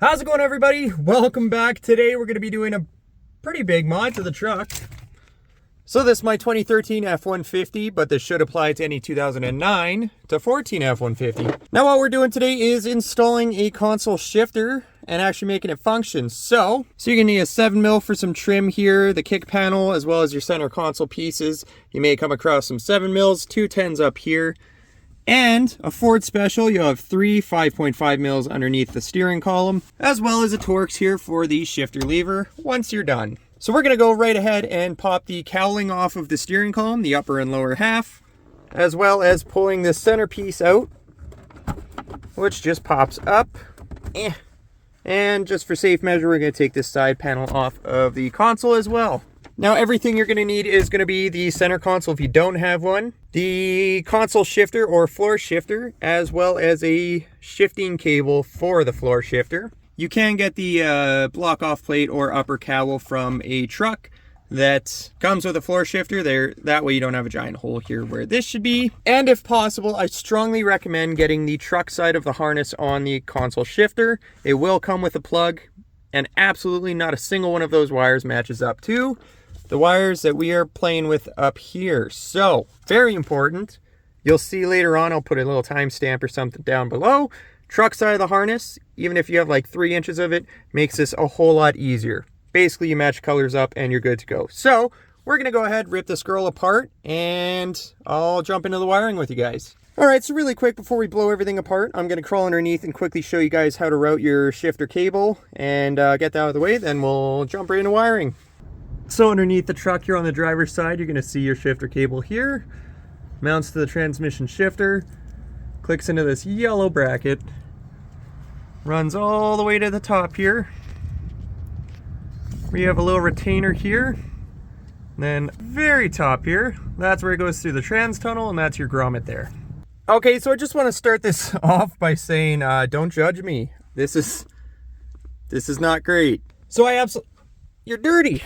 How's it going, everybody? Welcome back. Today we're going to be doing a pretty big mod to the truck. So this is my 2013 F150, but this should apply to any 2009 to 14 F150. Now what we're doing today is installing a console shifter and actually making it function. So you're going to need a 7mm for some trim here, the kick panel, as well as your center console pieces. You may come across some 7mm, 2 10s up here, and a Ford Special. You'll have 3 5.5mm underneath the steering column, as well as a Torx here for the shifter lever once you're done. So we're going to go right ahead and pop the cowling off of the steering column, the upper and lower half, as well as pulling this centerpiece out, which just pops up. And just for safe measure, we're going to take this side panel off of the console as well. Now everything you're going to need is going to be the center console if you don't have one, the console shifter or floor shifter, as well as a shifting cable for the floor shifter. You can get the block off plate or upper cowl from a truck that comes with a floor shifter there. That way you don't have a giant hole here where this should be. And if possible, I strongly recommend getting the truck side of the harness on the console shifter. It will come with a plug, and absolutely not a single one of those wires matches up to the wires that we are playing with up here. So very important. You'll see later on, I'll put a little timestamp or something down below. Truck side of the harness, even if you have like 3 inches of it, makes this a whole lot easier. Basically you match colors up and you're good to go. So we're gonna go ahead, rip this girl apart, and I'll jump into the wiring with you guys. All right, so really quick before we blow everything apart, I'm gonna crawl underneath and quickly show you guys how to route your shifter cable and get that out of the way, then we'll jump right into wiring. So underneath the truck here on the driver's side, you're gonna see your shifter cable here, mounts to the transmission shifter, clicks into this yellow bracket, runs all the way to the top here. We have a little retainer here, then very top here, that's where it goes through the trans tunnel, and that's your grommet there. Okay, so I just want to start this off by saying, don't judge me. This is not great. So you're dirty.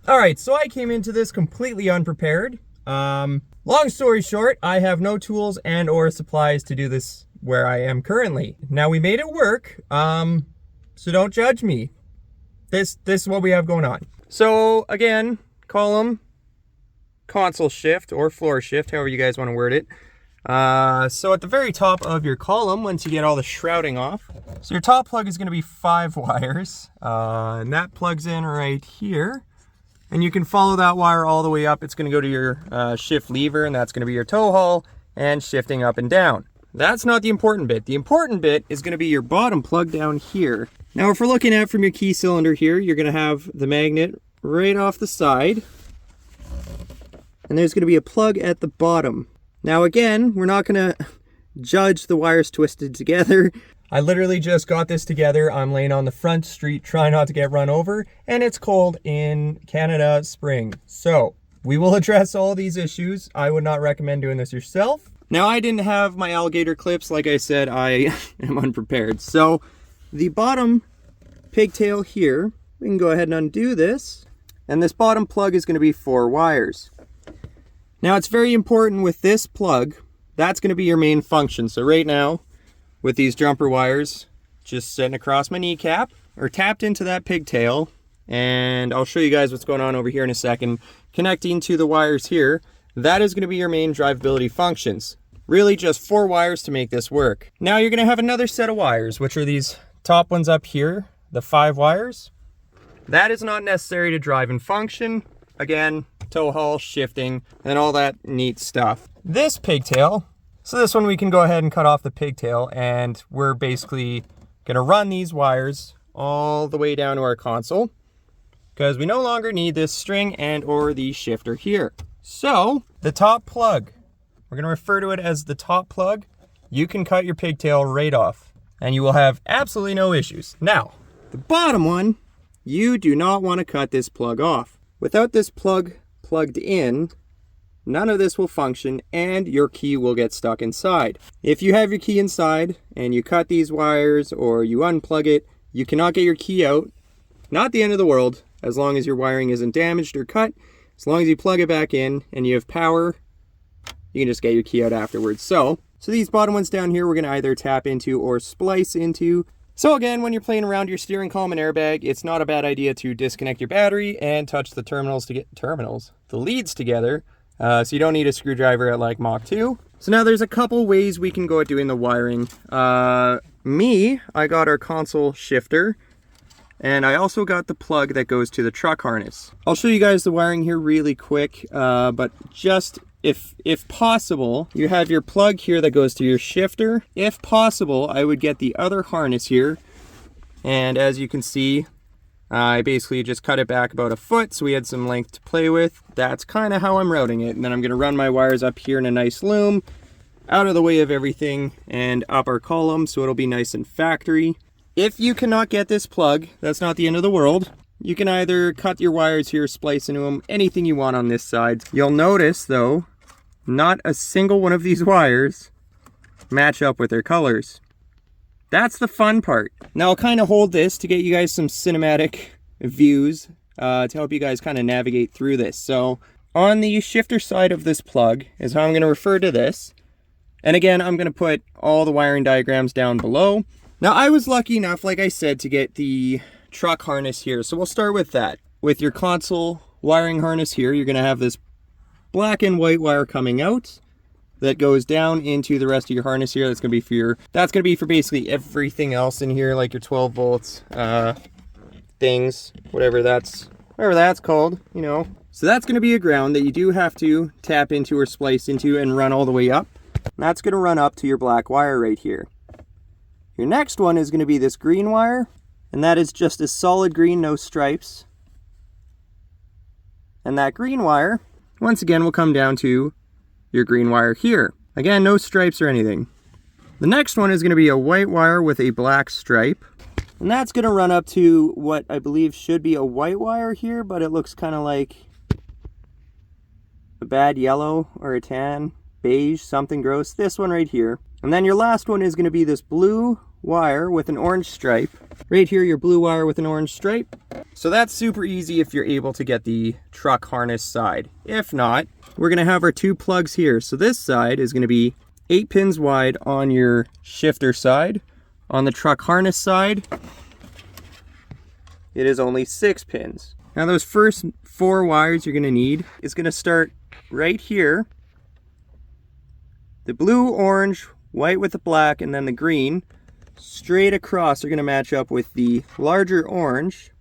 All right, so I came into this completely unprepared. Long story short, I have no tools and or supplies to do this where I am currently. Now we made it work, so don't judge me. This is what we have going on. So again, column, console shift or floor shift, however you guys want to word it. So at the very top of your column, once you get all the shrouding off, so your top plug is going to be 5 wires, and that plugs in right here. And you can follow that wire all the way up. It's going to go to your shift lever, and that's going to be your tow haul and shifting up and down. That's not the important bit. The important bit is going to be your bottom plug down here. Now, if we're looking at from your key cylinder here, you're going to have the magnet right off the side. And there's going to be a plug at the bottom. Now, again, we're not going to judge the wires twisted together. I literally just got this together. I'm laying on the front street trying not to get run over, and it's cold in Canada spring. So we will address all these issues. I would not recommend doing this yourself. Now, I didn't have my alligator clips. Like I said, I am unprepared. So the bottom pigtail here, we can go ahead and undo this. And this bottom plug is going to be 4 wires. Now, it's very important with this plug, that's going to be your main function. So right now, with these jumper wires just sitting across my kneecap or tapped into that pigtail, and I'll show you guys what's going on over here in a second, connecting to the wires here, that is going to be your main drivability functions. Really just 4 wires to make this work. Now you're going to have another set of wires, which are these top ones up here, the 5 wires. That is not necessary to drive and function. Again, tow haul, shifting, and all that neat stuff. This pigtail, so this one we can go ahead and cut off the pigtail, and we're basically gonna run these wires all the way down to our console because we no longer need this string and or the shifter here. So the top plug, we're gonna refer to it as the top plug. You can cut your pigtail right off and you will have absolutely no issues. Now, the bottom one, you do not want to cut this plug off. Without this plug plugged in, none of this will function and your key will get stuck inside. If you have your key inside and you cut these wires or you unplug it, you cannot get your key out. Not the end of the world, as long as your wiring isn't damaged or cut. As long as you plug it back in and you have power, you can just get your key out afterwards. So these bottom ones down here, we're gonna either tap into or splice into. So again, when you're playing around your steering column and airbag, it's not a bad idea to disconnect your battery and touch the the leads together. So you don't need a screwdriver at like Mach 2. So now there's a couple ways we can go at doing the wiring. I got our console shifter, and I also got the plug that goes to the truck harness. I'll show you guys the wiring here really quick, but just if possible, you have your plug here that goes to your shifter. If possible, I would get the other harness here, and as you can see, I basically just cut it back about a foot so we had some length to play with. That's kind of how I'm routing it. And then I'm going to run my wires up here in a nice loom, out of the way of everything, and up our column so it'll be nice and factory. If you cannot get this plug, that's not the end of the world. You can either cut your wires here, splice into them, anything you want on this side. You'll notice though, not a single one of these wires match up with their colors. That's the fun part. Now I'll kind of hold this to get you guys some cinematic views to help you guys kind of navigate through this. So on the shifter side of this plug is how I'm going to refer to this. And again, I'm going to put all the wiring diagrams down below. Now I was lucky enough, like I said, to get the truck harness here. So we'll start with that. With your console wiring harness here, you're going to have this black and white wire coming out that goes down into the rest of your harness here. That's going to be for basically everything else in here, like your 12 volts things, whatever that's called, you know. So that's going to be a ground that you do have to tap into or splice into and run all the way up. And that's going to run up to your black wire right here. Your next one is going to be this green wire, and that is just a solid green, no stripes. And that green wire, once again, will come down to your green wire here. Again, no stripes or anything. The next one is going to be a white wire with a black stripe. And that's going to run up to what I believe should be a white wire here, but it looks kind of like a bad yellow or a tan, beige, something gross. This one right here. And then your last one is going to be this blue wire with an orange stripe. Right here, your blue wire with an orange stripe. So that's super easy if you're able to get the truck harness side. If not, we're going to have our two plugs here. So this side is going to be 8 pins wide on your shifter side. On the truck harness side, it is only 6 pins. Now those first 4 wires you're going to need is going to start right here. The blue, orange, white with the black, and then the green. Straight across are going to match up with the larger orange,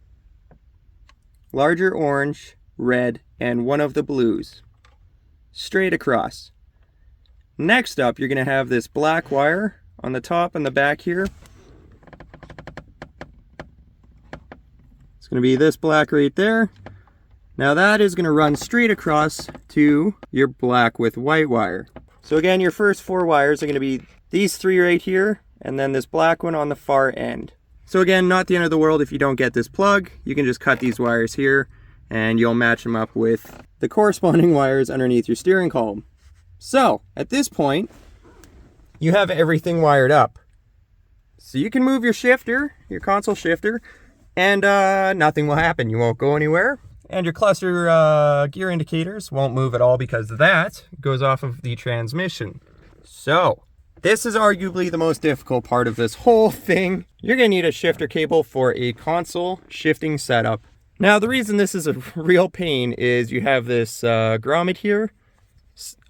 red, and one of the blues. Straight across. Next up, you're going to have this black wire on the top and the back here. It's going to be this black right there. Now that is going to run straight across to your black with white wire. So again, your first 4 wires are going to be these 3 right here, and then this black one on the far end. So again, not the end of the world if you don't get this plug. You can just cut these wires here, and you'll match them up with the corresponding wires underneath your steering column. So at this point, you have everything wired up. So you can move your shifter, your console shifter, and nothing will happen. You won't go anywhere. And your cluster gear indicators won't move at all because that goes off of the transmission. So this is arguably the most difficult part of this whole thing. You're going to need a shifter cable for a console shifting setup. Now, the reason this is a real pain is you have this grommet here.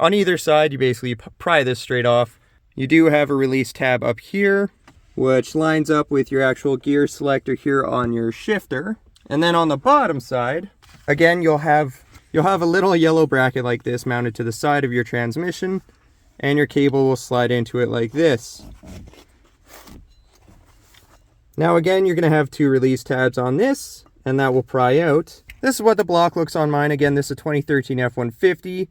On either side, you basically pry this straight off. You do have a release tab up here, which lines up with your actual gear selector here on your shifter. And then on the bottom side, again, you'll have a little yellow bracket like this mounted to the side of your transmission, and your cable will slide into it like this. Now again, you're going to have 2 release tabs on this, and that will pry out. This is what the block looks on mine. Again, this is a 2013 F150,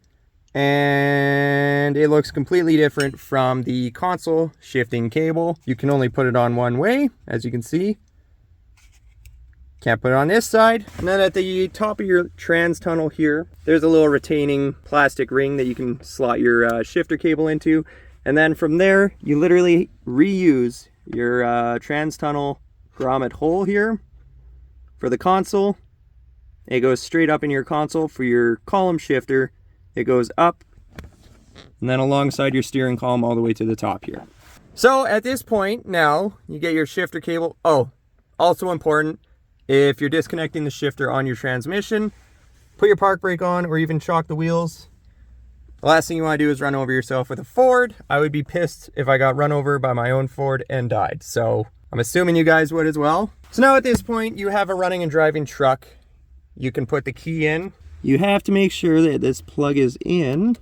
and it looks completely different from the console shifting cable. You can only put it on one way, as you can see. Can't put it on this side. And then at the top of your trans tunnel here, there's a little retaining plastic ring that you can slot your shifter cable into. And then from there, you literally reuse your trans tunnel grommet hole here for the console. It goes straight up in your console. For your column shifter, it goes up and then alongside your steering column all the way to the top here. So at this point, now you get your shifter cable. Oh, also important, if you're disconnecting the shifter on your transmission, put your park brake on or even chock the wheels. The last thing you want to do is run over yourself with a Ford. I would be pissed if I got run over by my own Ford and died. So I'm assuming you guys would as well. So now at this point, you have a running and driving truck. You can put the key in. You have to make sure that this plug is in.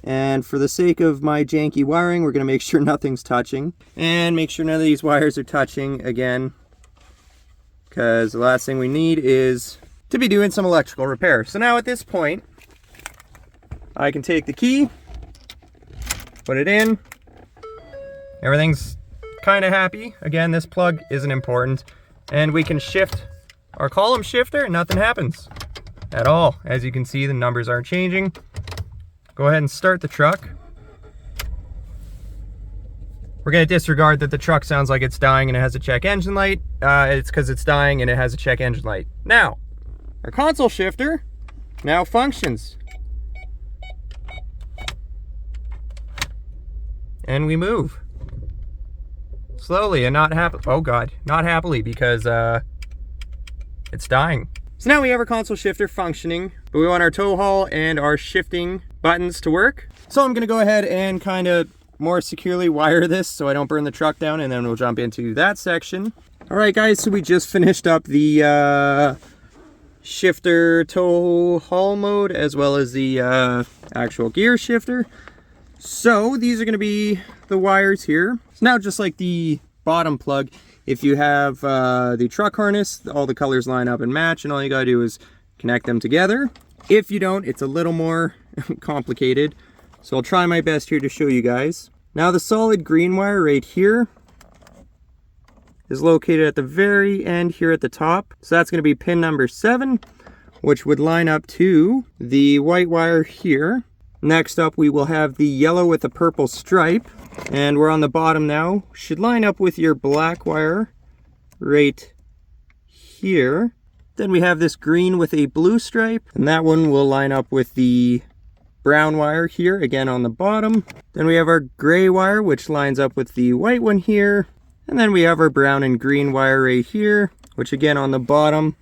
And for the sake of my janky wiring, we're going to make sure nothing's touching. And make sure none of these wires are touching again, because the last thing we need is to be doing some electrical repair. So now at this point, I can take the key, put it in. Everything's kind of happy. Again, this plug isn't important. And we can shift our column shifter and nothing happens at all. As you can see, the numbers aren't changing. Go ahead and start the truck. We're going to disregard that the truck sounds like it's dying and it has a check engine light. It's because it's dying and it has a check engine light. Now, our console shifter now functions. And we move. Slowly and not happily. Oh God, not happily, because it's dying. So now we have our console shifter functioning, but we want our tow haul and our shifting buttons to work. So I'm gonna go ahead and kind of more securely wire this so I don't burn the truck down, and then we'll jump into that section. All right guys, so we just finished up the shifter tow haul mode as well as the actual gear shifter. So these are gonna be the wires here. So now, just like the bottom plug, if you have the truck harness, all the colors line up and match, and all you gotta do is connect them together. If you don't, it's a little more complicated. So I'll try my best here to show you guys. Now the solid green wire right here is located at the very end here at the top. So that's gonna be pin number 7, which would line up to the white wire here. Next up, we will have the yellow with the purple stripe. And we're on the bottom now. Should line up with your black wire right here. Then we have this green with a blue stripe, and that one will line up with the brown wire here, again on the bottom. Then we have our gray wire, which lines up with the white one here. And then we have our brown and green wire right here, which again on the bottom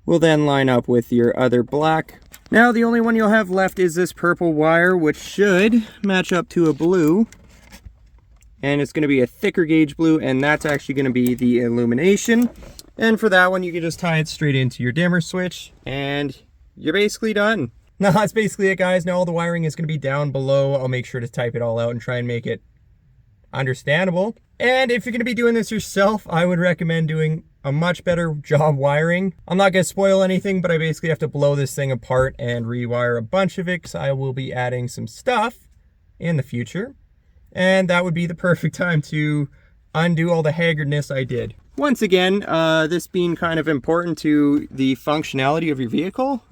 will then line up with your other black. Now the only one you'll have left is this purple wire, which should match up to a blue. And it's going to be a thicker gauge blue, and that's actually going to be the illumination. And for that one, you can just tie it straight into your dimmer switch, and you're basically done. Now that's basically it, guys. Now all the wiring is going to be down below. I'll make sure to type it all out and try and make it understandable. And if you're going to be doing this yourself, I would recommend doing a much better job wiring. I'm not going to spoil anything, but I basically have to blow this thing apart and rewire a bunch of it, because I will be adding some stuff in the future. And that would be the perfect time to undo all the haggardness I did. Once again, this being kind of important to the functionality of your vehicle,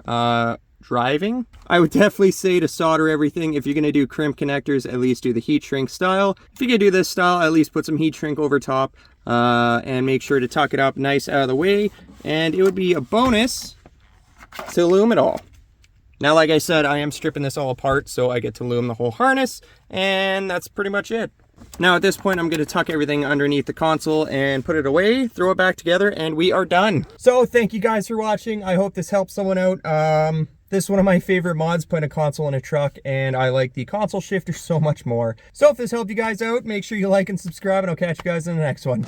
driving, I would definitely say to solder everything. If you're going to do crimp connectors, at least do the heat shrink style. If you're going to do this style, at least put some heat shrink over top, and make sure to tuck it up nice out of the way. And it would be a bonus to loom it all. Now, like I said, I am stripping this all apart, so I get to loom the whole harness, and that's pretty much it. Now, at this point, I'm going to tuck everything underneath the console and put it away, throw it back together, and we are done. So, thank you guys for watching. I hope this helps someone out. This is one of my favorite mods, putting a console in a truck, and I like the console shifter so much more. So, if this helped you guys out, make sure you like and subscribe, and I'll catch you guys in the next one.